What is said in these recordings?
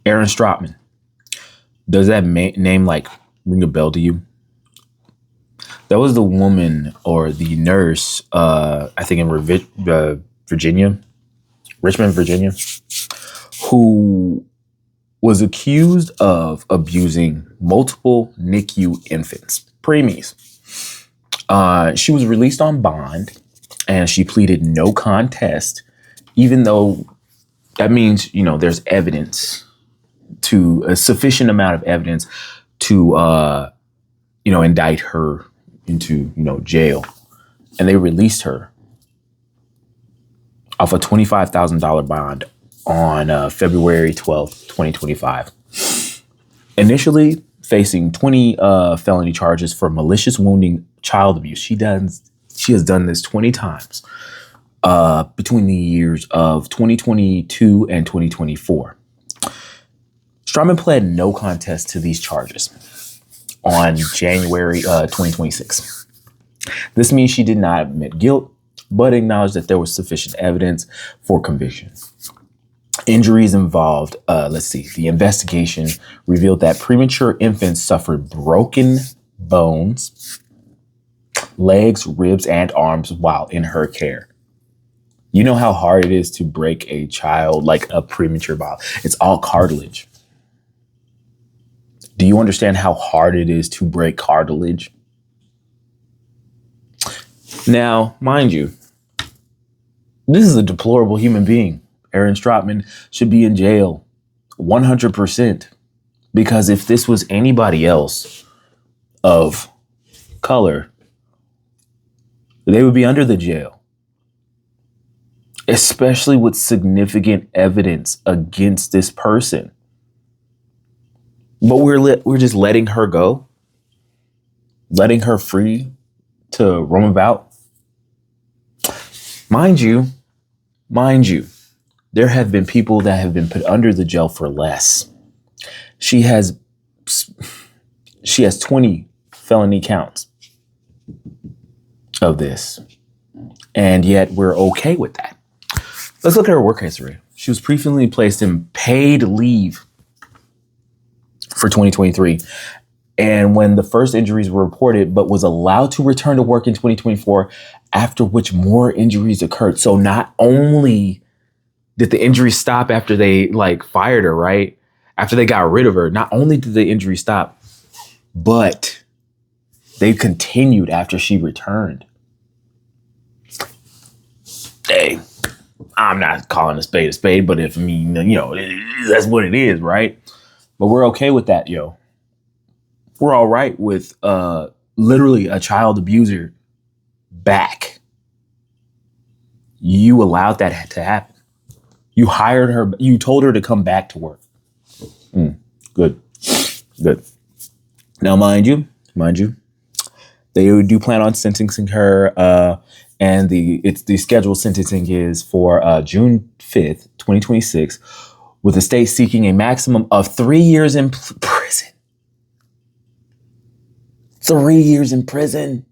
Aaron Stropman. Does that name like ring a bell to you? That was the woman or the nurse, I think in Virginia, Richmond, Virginia, who was accused of abusing multiple NICU infants, preemies. She was released on bond and she pleaded no contest, even though that means, there's evidence to a sufficient amount of evidence to, indict her into, jail. And they released her off a $25,000 bond on February 12th, 2025. Initially facing 20 felony charges for malicious wounding child abuse. She has done this 20 times between the years of 2022 and 2024. Strawman pled no contest to these charges on January 2026. This means she did not admit guilt, but acknowledged that there was sufficient evidence for conviction. Injuries involved, the investigation revealed that premature infants suffered broken bones, legs, ribs, and arms while in her care. You know how hard it is to break a child, like a premature body. It's all cartilage. Do you understand how hard it is to break cartilage? Now, mind you, this is a deplorable human being. Aaron Stropman should be in jail 100%. Because if this was anybody else of color, they would be under the jail. Especially with significant evidence against this person. But we're just letting her go, letting her free to roam about. Mind you, there have been people that have been put under the jail for less. She has 20 felony counts of this, and yet we're okay with that. Let's look at her work history. She was previously placed in paid leave for 2023. And when the first injuries were reported, but was allowed to return to work in 2024, after which more injuries occurred. So not only did the injuries stop after they fired her, right? After they got rid of her, not only did the injury stop, but they continued after she returned. Hey, I'm not calling a spade, but that's what it is, right? But we're okay with that, yo. We're all right with literally a child abuser back. You allowed that to happen. You hired her. You told her to come back to work. Good. Now, mind you, they do plan on sentencing her. And the scheduled sentencing is for June 5th, 2026, with the state seeking a maximum of 3 years in prison. 3 years in prison.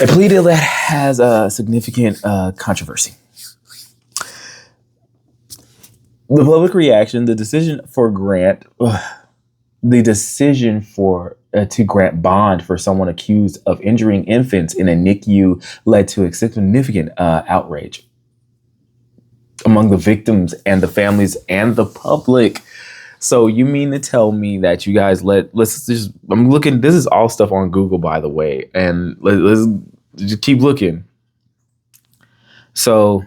A plea deal that has a significant controversy. The public reaction, the decision to grant bond for someone accused of injuring infants in a NICU led to a significant outrage among the victims and the families and the public. So you mean to tell me that you guys I'm looking, this is all stuff on Google, by the way, and let's just keep looking. So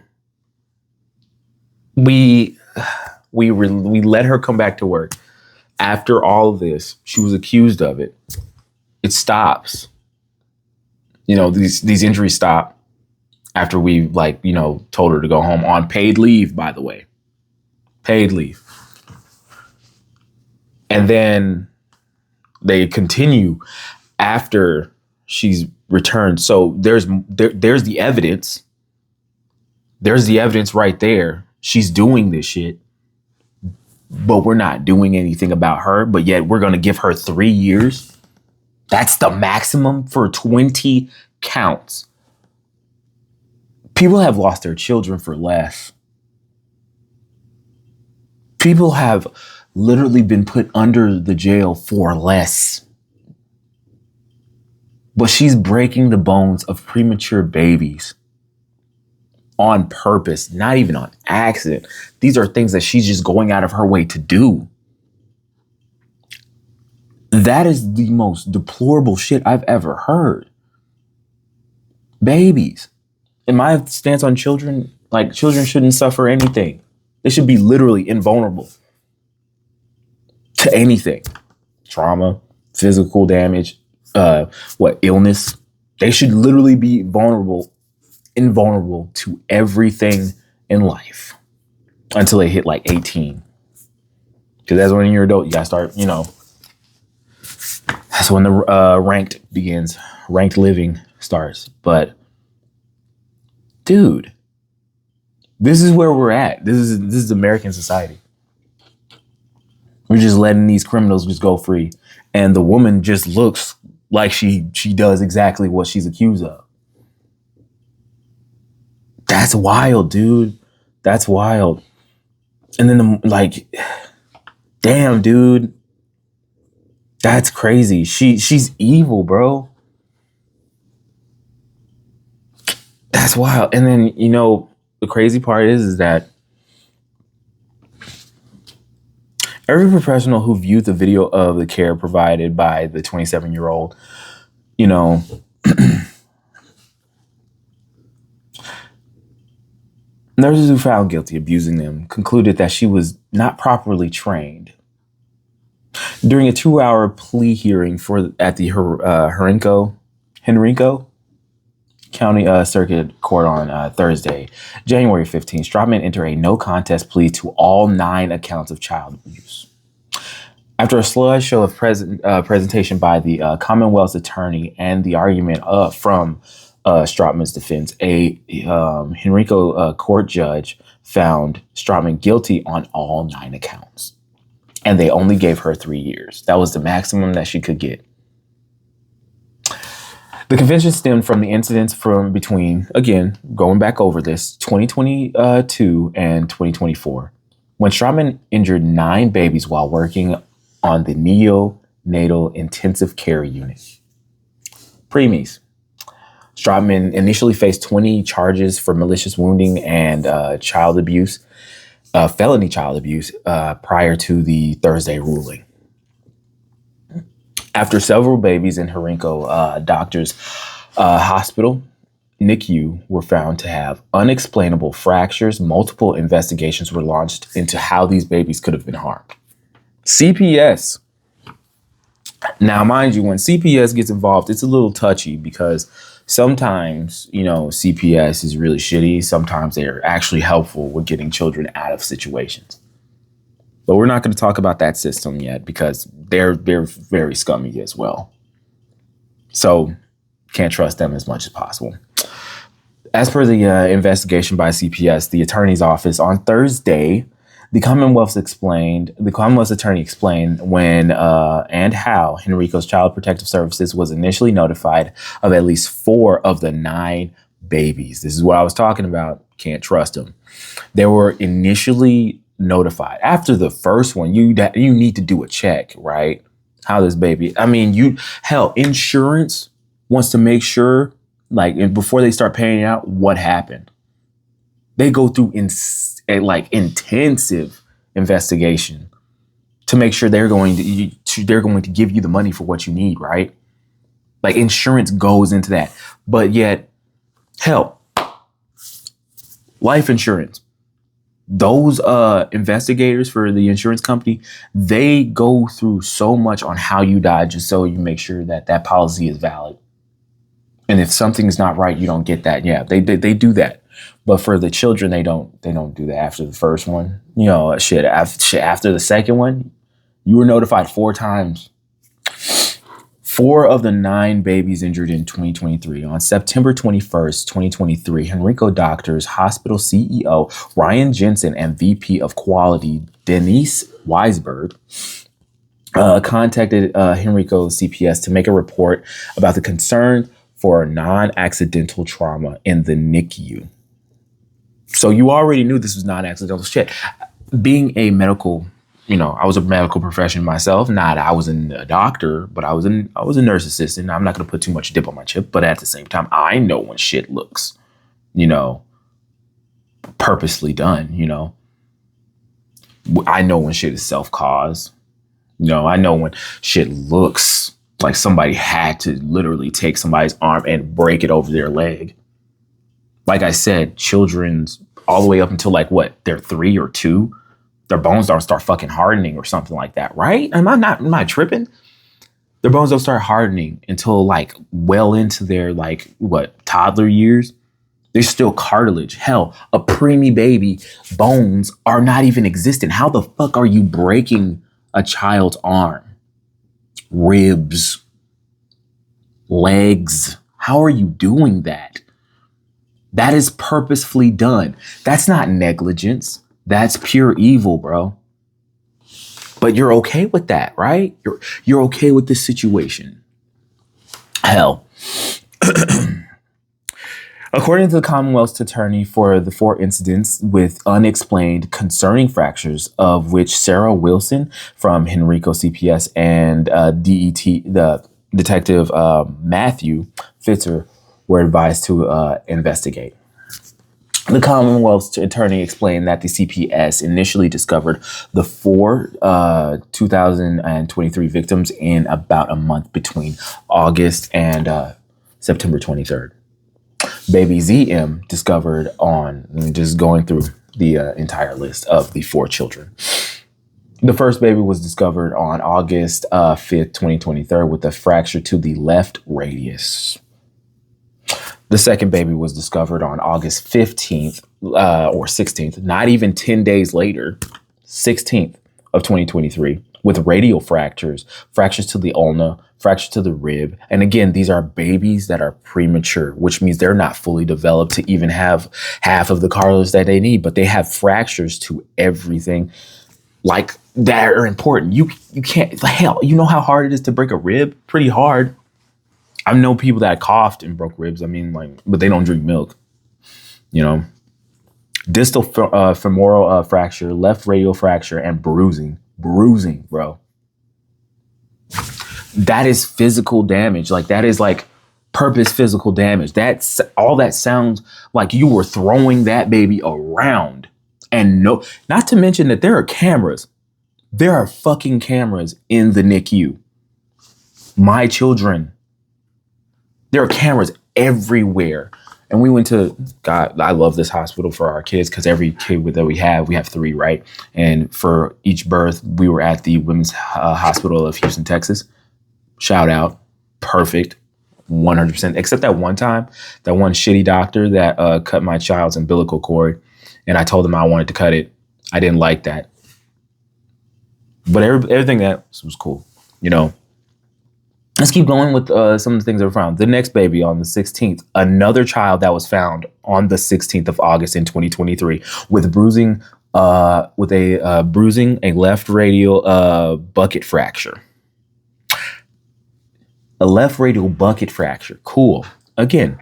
we let her come back to work. After all of this, she was accused of it. It stops. These injuries stop after we told her to go home on paid leave, by the way. Paid leave. And then they continue after she's returned. So there's the evidence. There's the evidence right there. She's doing this shit. But we're not doing anything about her, but yet we're going to give her 3 years. That's the maximum for 20 counts. People have lost their children for less. People have literally been put under the jail for less. But she's breaking the bones of premature babies on purpose, not even on accident. These are things that she's just going out of her way to do. That is the most deplorable shit I've ever heard. Babies. In my stance on children, like, children shouldn't suffer anything. They should be literally invulnerable to anything. Trauma, physical damage, illness. They should literally be invulnerable to everything in life until they hit like 18. Because that's when you're adult, you gotta start, that's when the ranked begins. Ranked living starts. But dude, this is where we're at. This is American society. We're just letting these criminals just go free. And the woman just looks like she does exactly what she's accused of. That's wild, dude. That's wild. And then damn, dude. That's crazy. She's evil, bro. That's wild. And then, the crazy part is that every professional who viewed the video of the care provided by the 27-year-old, nurses who found guilty abusing them concluded that she was not properly trained. During a 2-hour plea hearing at the Henrico County Circuit Court on Thursday, January 15th, Stropman entered a no contest plea to all 9 accounts of child abuse. After a slideshow of presentation by the Commonwealth's attorney and the argument from Stropman's defense, a Henrico court judge found Stropman guilty on all 9 accounts. And they only gave her 3 years. That was the maximum that she could get. The conviction stemmed from the incidents from between, again, going back over this, 2022 and 2024, when Stropman injured 9 babies while working on the neonatal intensive care unit. Preemies. Stropman initially faced 20 charges for malicious wounding and child abuse, felony child abuse, prior to the Thursday ruling. After several babies in Henrico Doctors Hospital, NICU, were found to have unexplainable fractures, multiple investigations were launched into how these babies could have been harmed. CPS. Now, mind you, when CPS gets involved, it's a little touchy because sometimes, CPS is really shitty. Sometimes they're actually helpful with getting children out of situations. But we're not going to talk about that system yet because they're very scummy as well. So can't trust them as much as possible. As per the investigation by CPS, the attorney's office on Thursday, the Commonwealth's attorney explained when and how Henrico's Child Protective Services was initially notified of at least 4 of the 9 babies. This is what I was talking about. Can't trust them. They were initially notified. After the first one, you need to do a check, right? How this baby, insurance wants to make sure, before they start paying out, what happened. They go through intensive investigation to make sure they're going to give you the money for what you need, right? Insurance goes into that. But yet, life insurance, those investigators for the insurance company, they go through so much on how you died just so you make sure that policy is valid. And if something's not right, you don't get that. Yeah, they do that. But for the children, they don't do that after the first one. After the second one, you were notified 4 times. 4 of the 9 babies injured in 2023. On September 21st, 2023, Henrico Doctors Hospital CEO Ryan Jensen and VP of Quality Denise Weisberg contacted Henrico CPS to make a report about the concern for non-accidental trauma in the NICU. So you already knew this was non-accidental shit. being a medical, I was a medical profession myself. Not I wasn't a doctor, but I was a nurse assistant. I'm not going to put too much dip on my chip, but at the same time, I know when shit looks, purposely done. I know when shit is self-caused. I know when shit looks like somebody had to literally take somebody's arm and break it over their leg. Like I said, children's all the way up until like what? They're 3 or 2. Their bones don't start fucking hardening or something like that, right? Am I tripping? Their bones don't start hardening until like well into their like toddler years. There's still cartilage. Hell, a preemie baby bones are not even existent. How the fuck are you breaking a child's arm, ribs, legs? How are you doing that? That is purposefully done. That's not negligence. That's pure evil, bro. But you're okay with that, right? You're okay with this situation. Hell. According to the Commonwealth's attorney for the 4 incidents with unexplained concerning fractures, of which Sarah Wilson from Henrico CPS and the detective Matthew Fitzer were advised to investigate. The Commonwealth's attorney explained that the CPS initially discovered the 4 2023 victims in about a month between August and September 23rd. Baby ZM discovered on, just going through the entire list of the 4 children. The first baby was discovered on August 5th, 2023 with a fracture to the left radius. The second baby was discovered on August 15th or 16th, not even 10 days later, 16th of 2023, with radial fractures to the ulna, fractures to the rib. And again, these are babies that are premature, which means they're not fully developed to even have half of the cartilage that they need, but they have fractures to everything like that are important. You can't, hell, you know how hard it is to break a rib? Pretty hard. I know people that coughed and broke ribs. But they don't drink milk, Distal femoral fracture, left radial fracture, and bruising, bro. That is physical damage. Like that is like purpose physical damage. That's all that sounds like you were throwing that baby around. And not to mention that there are cameras. There are fucking cameras in the NICU. My children. There are cameras everywhere. And we went to, God, I love this hospital for our kids because every kid that we have 3, right? And for each birth, we were at the Women's Hospital of Houston, Texas. Shout out. Perfect. 100%. Except that one time, that one shitty doctor that cut my child's umbilical cord. And I told him I wanted to cut it. I didn't like that. But everything else was cool, Let's keep going with some of the things that were found. The next baby on the 16th, another child that was found on the 16th of August in 2023 with bruising, a left radial bucket fracture. A left radial bucket fracture. Cool. Again,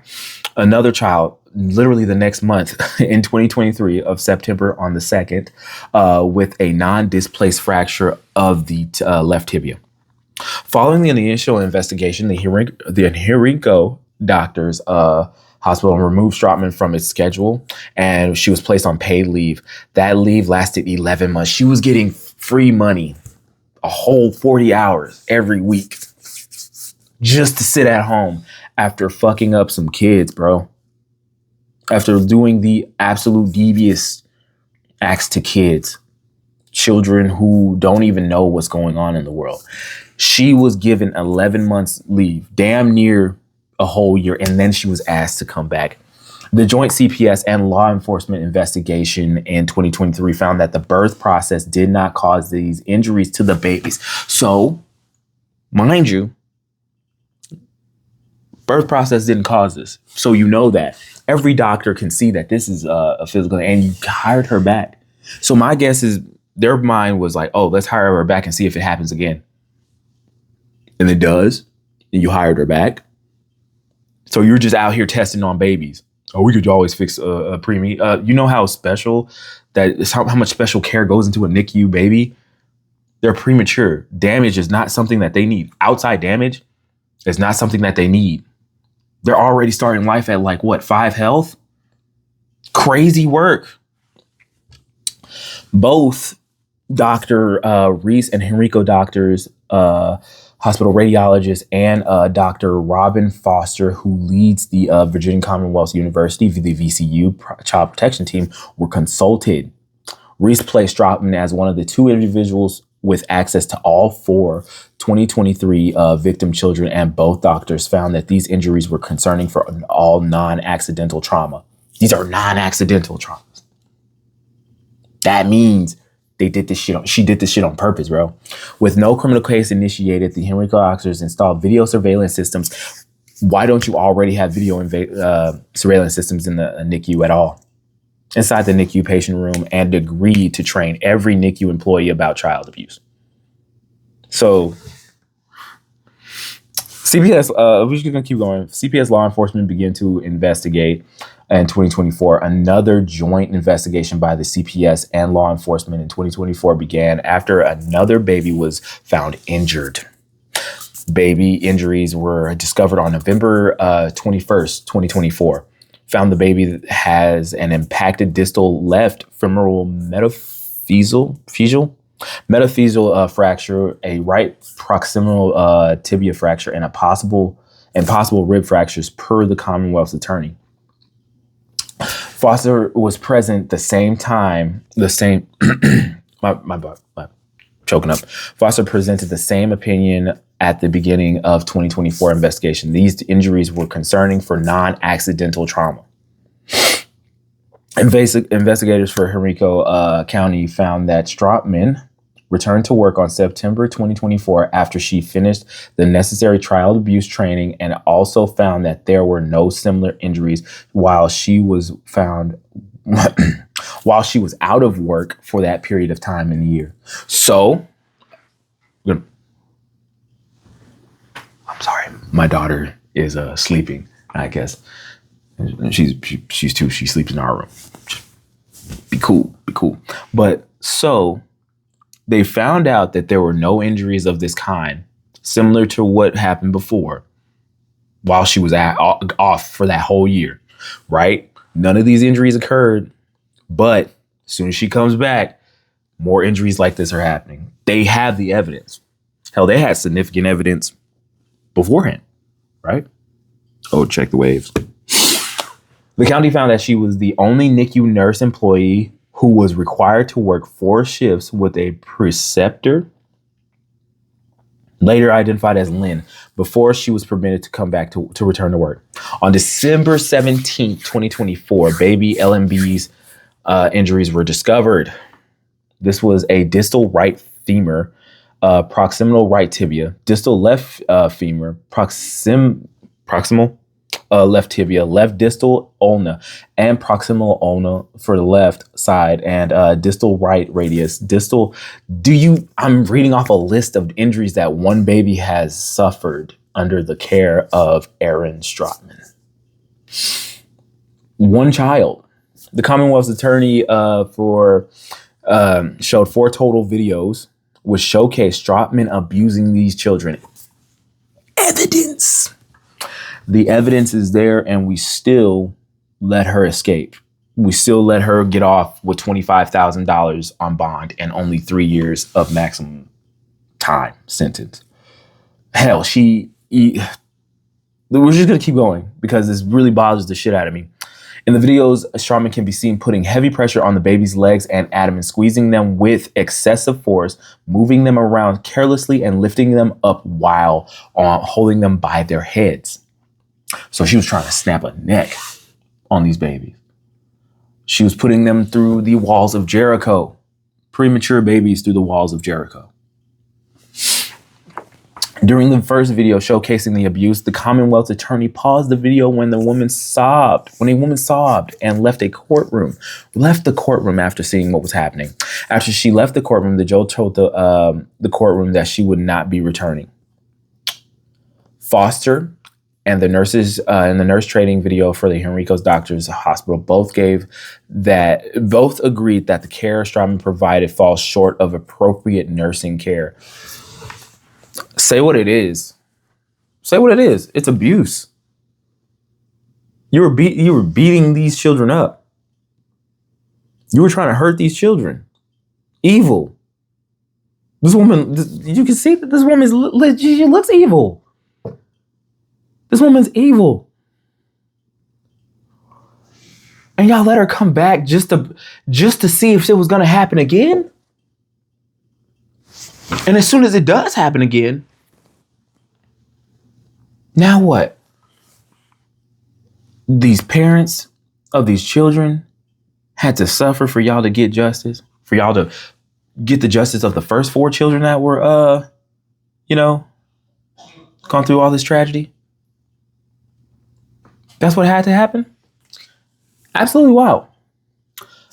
another child, literally the next month in 2023 of September on the 2nd, with a non-displaced fracture of the left tibia. Following the initial investigation, the Henrico doctors hospital removed Stratman from its schedule, and she was placed on paid leave. That leave lasted 11 months. She was getting free money, a whole 40 hours every week, just to sit at home after fucking up some kids, bro. After doing the absolute devious acts to kids, children who don't even know what's going on in the world. She was given 11 months leave, damn near a whole year, and then she was asked to come back. The joint CPS and law enforcement investigation in 2023 found that the birth process did not cause these injuries to the babies. So, mind you, birth process didn't cause this. So you know that. Every doctor can see that this is a physical, and you hired her back. So my guess is their mind was like, oh, let's hire her back and see if it happens again. And it does. And you hired her back. So you're just out here testing on babies. Oh, we could always fix a preemie. You know how special That is how much special care goes into a NICU baby. They're premature. Damage is not something that they need. Outside damage is not something that they need. They're already starting life at like what, 5 health? Crazy work. Both Dr. Reese and Henrico doctors, hospital radiologist, and Dr. Robin Foster, who leads the Virginia Commonwealth University, the VCU Child Protection Team, were consulted. Reese placed Stroutman as one of the 2 individuals with access to all 4 2023 victim children, and both doctors found that these injuries were concerning for all non-accidental trauma. These are non-accidental traumas. That means she did this shit on purpose, bro. With no criminal case initiated, the Henrico doctors installed video surveillance systems. Why don't you already have video surveillance systems in the NICU at all? Inside the NICU patient room, and agreed to train every NICU employee about child abuse. So CPS, we're just gonna keep going. CPS law enforcement began to investigate in 2024. Another joint investigation by the CPS and law enforcement in 2024 began after another baby was found injured. Baby injuries were discovered on November 21st, 2024. Found the baby has an impacted distal left femoral metaphyseal fracture, a right proximal tibia fracture, and possible rib fractures per the Commonwealth's attorney. Foster was present choking up. Foster presented the same opinion at the beginning of 2024 investigation. These injuries were concerning for non-accidental trauma. Investigators for Henrico County found that Stroutman returned to work on September 2024 after she finished the necessary child abuse training, and also found that there were no similar injuries while she was out of work for that period of time in the year. So, I'm sorry, my daughter is sleeping, I guess. She's 2. She sleeps in our room. Be cool. But so they found out that there were no injuries of this kind, similar to what happened before, while she was off for that whole year, right? None of these injuries occurred, but as soon as she comes back, more injuries like this are happening. They have the evidence. Hell, they had significant evidence beforehand, right? Oh, check the waves. The county found that she was the only NICU nurse employee who was required to work 4 shifts with a preceptor, later identified as Lynn, before she was permitted to come back to return to work. On December 17th, 2024, baby LMB's injuries were discovered. This was a distal right femur, proximal right tibia, distal left femur, proximal left tibia, left distal ulna, and proximal ulna for the left side, and distal right radius. I'm reading off a list of injuries that one baby has suffered under the care of Aaron Stroutman. One child. The Commonwealth's attorney showed 4 total videos which showcase Stroutman abusing these children. Evidence. The evidence is there, and we still let her escape. We still let her get off with $25,000 on bond and only 3 years of maximum time sentence. Hell, we're just going to keep going because this really bothers the shit out of me. In the videos, Stroutman can be seen putting heavy pressure on the baby's legs and abdomen, squeezing them with excessive force, moving them around carelessly, and lifting them up while holding them by their heads. So she was trying to snap a neck on these babies. She was putting them through the walls of Jericho. Premature babies through the walls of Jericho. During the first video showcasing the abuse, the Commonwealth's attorney paused the video when a woman sobbed and left the courtroom after seeing what was happening. After she left the courtroom, the judge told the courtroom that she would not be returning. Foster and the nurses in the nurse training video for the Henrico's Doctors Hospital both agreed that the care Strawman provided falls short of appropriate nursing care. Say what it is. Say what it is. It's abuse. You were beating these children up. You were trying to hurt these children. Evil. This woman, you can see that this woman she looks evil. This woman's evil. And y'all let her come back just to see if it was going to happen again? And as soon as it does happen again, now what? These parents of these children had to suffer for y'all to get justice, for y'all to get the justice of the first 4 children that were, gone through all this tragedy. That's what had to happen? Absolutely wild.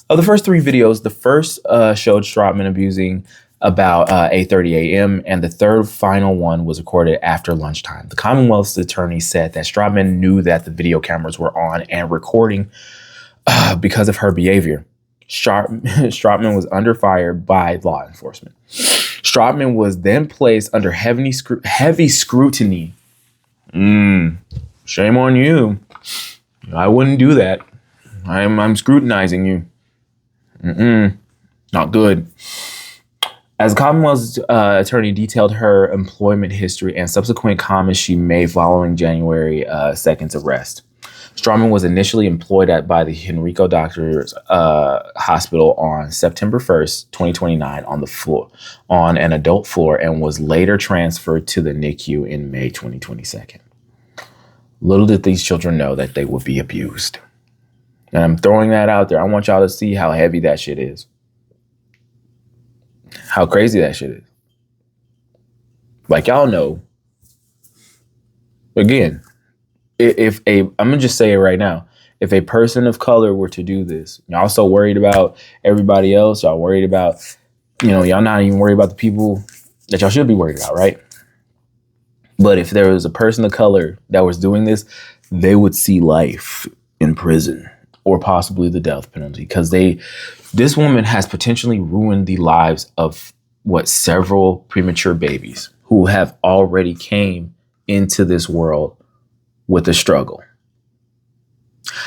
Of the first 3 videos, the first showed Strawman abusing about 8:30 a.m. and the third final one was recorded after lunchtime. The Commonwealth's attorney said that Strawman knew that the video cameras were on and recording because of her behavior. Strawman was under fire by law enforcement. Strawman was then placed under heavy scrutiny. Shame on you. I wouldn't do that. I'm scrutinizing you. Not good. As Commonwealth's attorney detailed her employment history and subsequent comments she made following January 2nd's arrest. Strawman was initially employed by the Henrico Doctors Hospital on September 1st, 2029 on an adult floor and was later transferred to the NICU in May 2022. Little did these children know that they would be abused. And I'm throwing that out there. I want y'all to see how heavy that shit is. How crazy that shit is. Like, y'all know, again, I'm gonna just say it right now. If a person of color were to do this, y'all so worried about everybody else, y'all worried about, y'all not even worried about the people that y'all should be worried about, right? But if there was a person of color that was doing this, they would see life in prison or possibly the death penalty, because this woman has potentially ruined the lives of several premature babies who have already came into this world with a struggle.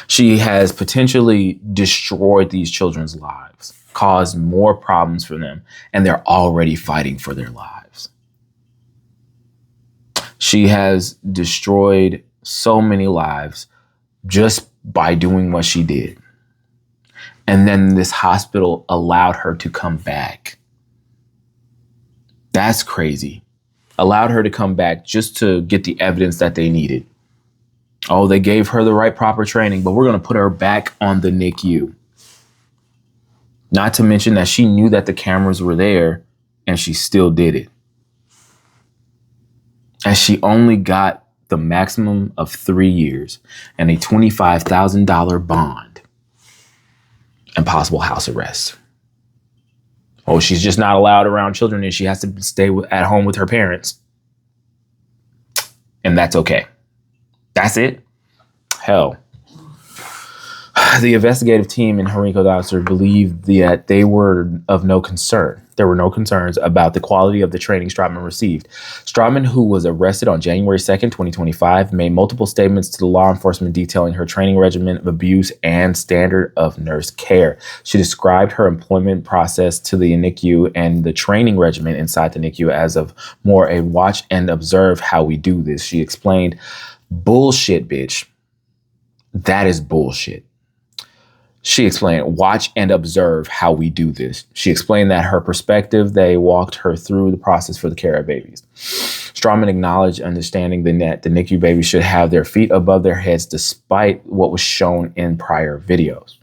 She has potentially destroyed these children's lives, caused more problems for them, and they're already fighting for their lives. She has destroyed so many lives just by doing what she did. And then this hospital allowed her to come back. That's crazy. Allowed her to come back just to get the evidence that they needed. Oh, they gave her the right proper training, but we're going to put her back on the NICU. Not to mention that she knew that the cameras were there and she still did it. And she only got the maximum of 3 years and a $25,000 bond and possible house arrest. Oh, she's just not allowed around children and she has to stay at home with her parents. And that's okay. That's it? Hell. The investigative team in Henrico Doctors believed that they were of no concern. There were no concerns about the quality of the training Strawman received. Strawman, who was arrested on January 2nd, 2025, made multiple statements to the law enforcement detailing her training regimen of abuse and standard of nurse care. She described her employment process to the NICU and the training regimen inside the NICU as of more a watch and observe how we do this. She explained, bullshit, bitch. That is bullshit. She explained, watch and observe how we do this. She explained that her perspective, they walked her through the process for the care of babies. Strawman acknowledged understanding the NICU babies should have their feet above their heads despite what was shown in prior videos.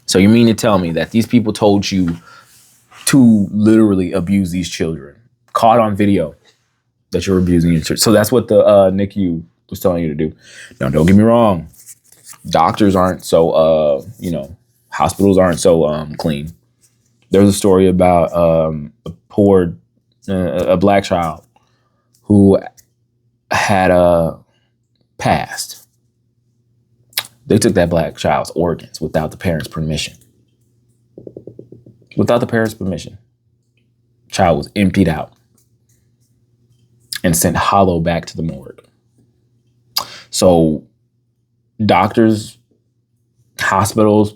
So you mean to tell me that these people told you to literally abuse these children, caught on video that you're abusing your children? So that's what the NICU was telling you to do. Now, don't get me wrong. Doctors aren't so, hospitals aren't so clean. There's a story about a black child who had passed. They took that black child's organs without the parents' permission. Without the parents' permission. Child was emptied out and sent hollow back to the morgue. So doctors, hospitals,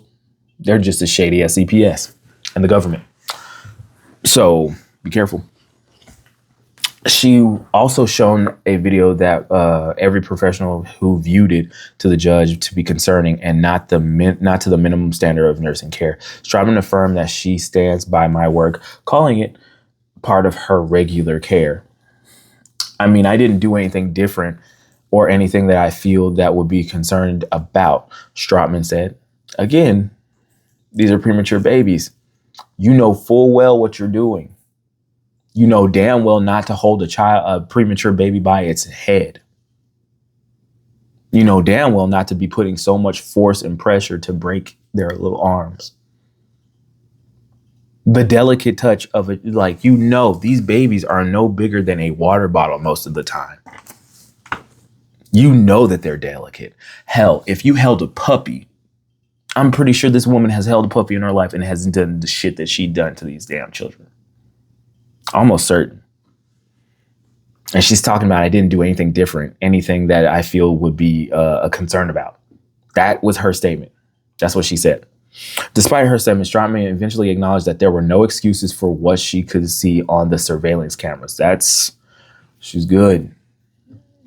they're just as shady as CPS and the government. So be careful. She also shown a video that every professional who viewed it to the judge to be concerning and not to the minimum standard of nursing care. Stratman affirmed that she stands by my work, calling it part of her regular care. I mean, I didn't do anything different or anything that I feel that would be concerned about, Stratman said. Again, these are premature babies. You know full well what you're doing. You know damn well not to hold a premature baby by its head. You know damn well not to be putting so much force and pressure to break their little arms. The delicate touch of it, like, you know, these babies are no bigger than a water bottle most of the time. You know that they're delicate. Hell, if you held a puppy, I'm pretty sure this woman has held a puppy in her life and hasn't done the shit that she done to these damn children. Almost certain. And she's talking about, I didn't do anything different, anything that I feel would be a concern about. That was her statement. That's what she said. Despite her statement, Stratman eventually acknowledged that there were no excuses for what she could see on the surveillance cameras. She's good.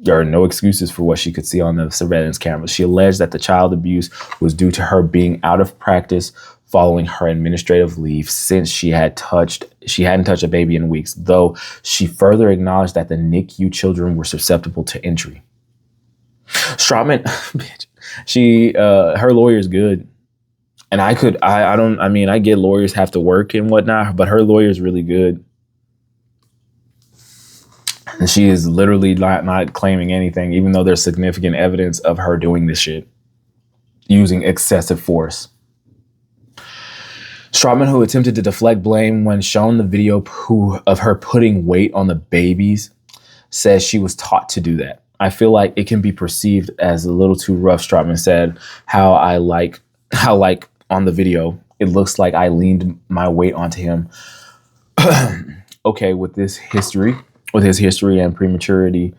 There are no excuses for what she could see on the surveillance cameras. She alleged that the child abuse was due to her being out of practice following her administrative leave since she hadn't touched a baby in weeks, though she further acknowledged that the NICU children were susceptible to entry. Stratman, her lawyer's good. And I get lawyers have to work and whatnot, but her lawyer's really good. And she is literally not claiming anything, even though there's significant evidence of her doing this shit, using excessive force. Stratman, who attempted to deflect blame when shown the video of her putting weight on the babies, says she was taught to do that. I feel like it can be perceived as a little too rough, Stratman said, how on the video, it looks like I leaned my weight onto him. Okay, with his history and prematurity,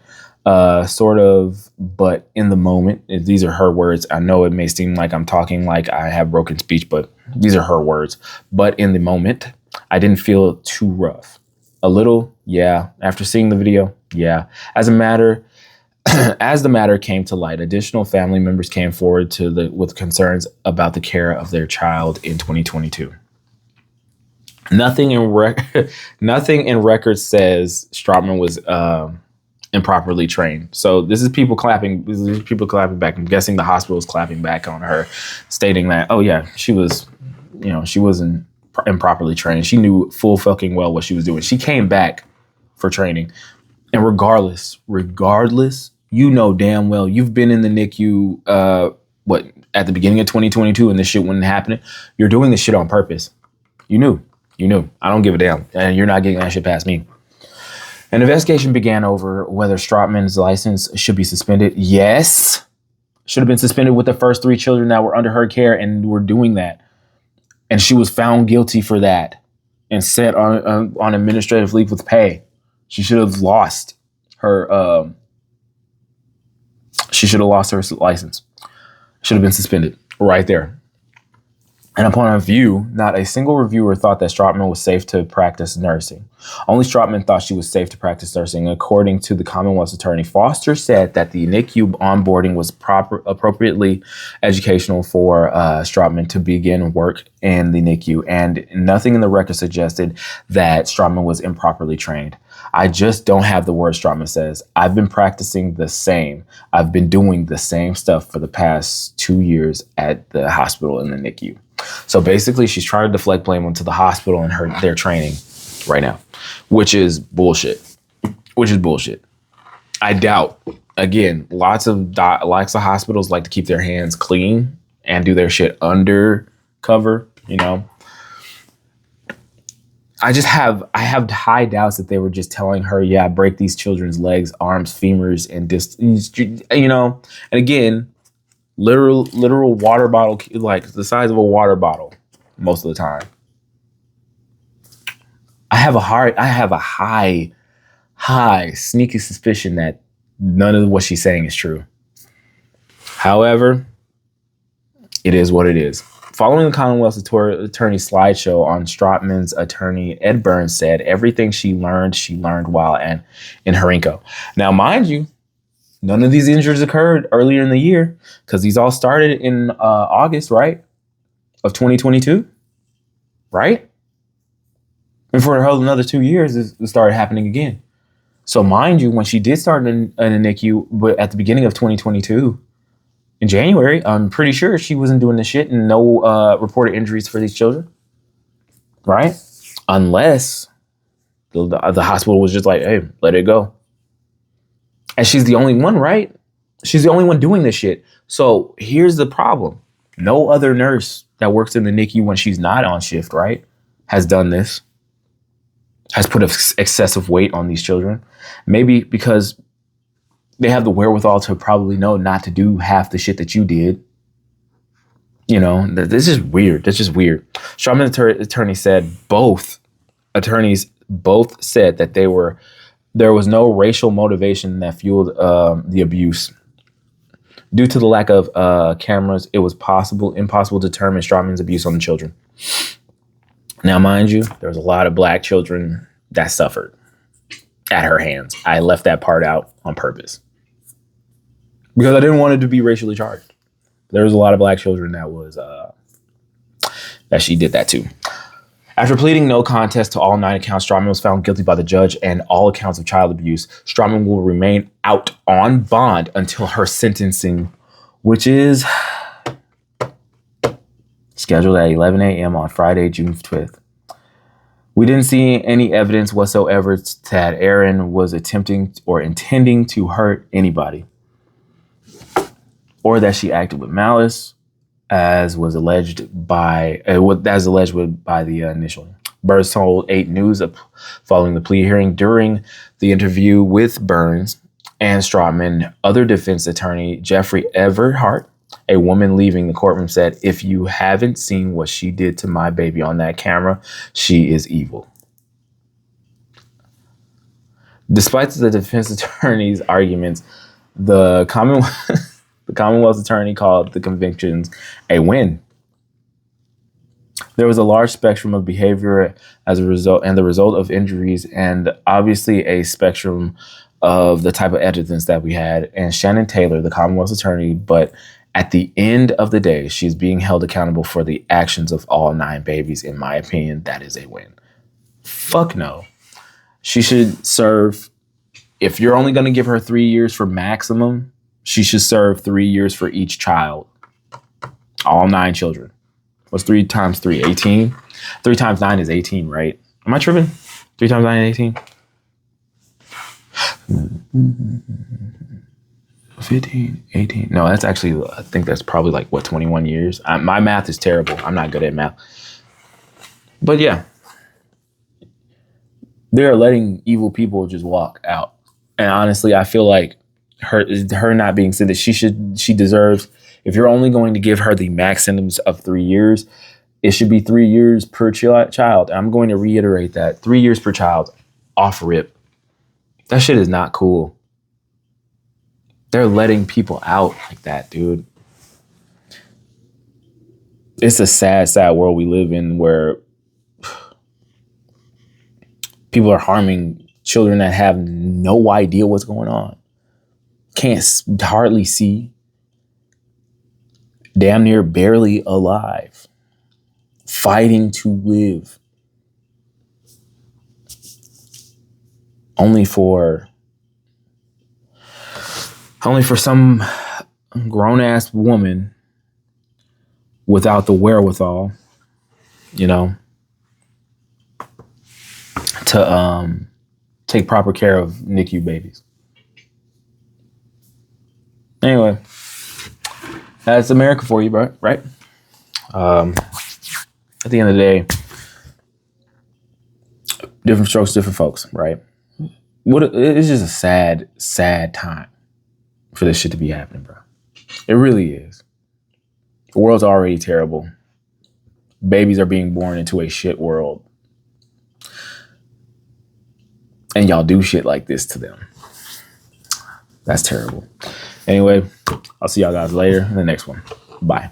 sort of, but in the moment, these are her words. I know it may seem like I'm talking like I have broken speech, but these are her words. But in the moment, I didn't feel too rough. A little, yeah. After seeing the video, yeah. As the matter came to light, additional family members came forward with concerns about the care of their child in 2022. Nothing in record says Stratman was improperly trained. So this is people clapping. This is people clapping back. I'm guessing the hospital is clapping back on her, stating that, oh yeah, she wasn't improperly trained. She knew full fucking well what she was doing. She came back for training, and regardless, you know damn well you've been in the NICU. At the beginning of 2022, and this shit wasn't happening. You're doing this shit on purpose. You knew. I don't give a damn. And you're not getting that shit past me. An investigation began over whether Stratman's license should be suspended. Yes. Should have been suspended with the first 3 children that were under her care and were doing that. And she was found guilty for that and sent on administrative leave with pay. She should have lost her license. Should have been suspended right there. And upon review, not a single reviewer thought that Stratman was safe to practice nursing. Only Stratman thought she was safe to practice nursing. According to the Commonwealth's attorney, Foster said that the NICU onboarding was appropriately educational for Stratman to begin work in the NICU, and nothing in the record suggested that Stratman was improperly trained. I just don't have the word, Stratman says. I've been practicing the same. I've been doing the same stuff for the past 2 years at the hospital in the NICU. So basically, she's trying to deflect blame onto the hospital and their training right now, which is bullshit. I doubt, again, lots of hospitals like to keep their hands clean and do their shit undercover, you know. I have high doubts that they were just telling her, yeah, break these children's legs, arms, femurs, and and again, literal water bottle, like the size of a water bottle most of the time. I have a high sneaky suspicion that none of what she's saying is true. However, it is what it is. Following the Commonwealth's attorney's slideshow on Strotman's attorney, Ed Burns said everything she learned while in Harinko. Now, mind you, none of these injuries occurred earlier in the year because these all started in August, right, of 2022, right? And for another 2 years, it started happening again. So mind you, when she did start in a NICU, but at the beginning of 2022, in January, I'm pretty sure she wasn't doing this shit and no reported injuries for these children, right? Unless the hospital was just like, hey, let it go. And she's the only one, right? She's the only one doing this shit. So here's the problem. No other nurse that works in the NICU when she's not on shift, right, has done this, has put excessive weight on these children. Maybe because they have the wherewithal to probably know not to do half the shit that you did. This is weird. That's just weird. Strotman's attorney said both attorneys said that there was no racial motivation that fueled the abuse. Due to the lack of cameras, it was impossible to determine Strotman's abuse on the children. Now, mind you, there was a lot of black children that suffered at her hands. I left that part out on purpose because I didn't want it to be racially charged. There was a lot of black children that she did that to. After pleading no contest to all 9 accounts, Strotman was found guilty by the judge and all accounts of child abuse. Strotman will remain out on bond until her sentencing, which is scheduled at 11 a.m. on Friday, June 5th. We didn't see any evidence whatsoever that Aaron was attempting or intending to hurt anybody, or that she acted with malice, as alleged by the initial. Burns told 8 News following the plea hearing. During the interview with Burns and Strotman, other defense attorney Jeffrey Everhart, a woman leaving the courtroom, said, "If you haven't seen what she did to my baby on that camera, she is evil." Despite the defense attorney's arguments, the Commonwealth's attorney called the convictions a win. There was a large spectrum of behavior as a result, and the result of injuries, and obviously a spectrum of the type of evidence that we had. And Shannon Taylor, the Commonwealth's attorney, but at the end of the day, she's being held accountable for the actions of all 9 babies. In my opinion, that is a win. Fuck no. She should serve, if you're only going to give her 3 years for maximum, she should serve 3 years for each child. All 9 children. What's 3 times 3? 18? 3 times 9 is 18, right? Am I tripping? 3 times 9 is 18? 15, 18. No, that's actually, I think that's probably like, 21 years? My math is terrible. I'm not good at math. But yeah. They're letting evil people just walk out. And honestly, I feel like her not being said that she deserves, if you're only going to give her the max sentence of 3 years, it should be 3 years per child. And I'm going to reiterate that 3 years per child off rip. That shit is not cool. They're letting people out like that, dude. It's a sad, sad world we live in where people are harming children that have no idea what's going on. Can't hardly see. Damn near barely alive. Fighting to live. Only for some grown-ass woman without the wherewithal, to take proper care of NICU babies. Anyway, that's America for you, bro, right? At the end of the day, Different strokes, different folks, right? It's just a sad, sad time for this shit to be happening, bro. It really is. The world's already terrible. Babies are being born into a shit world. And y'all do shit like this to them. That's terrible. Anyway, I'll see y'all guys later in the next one. Bye.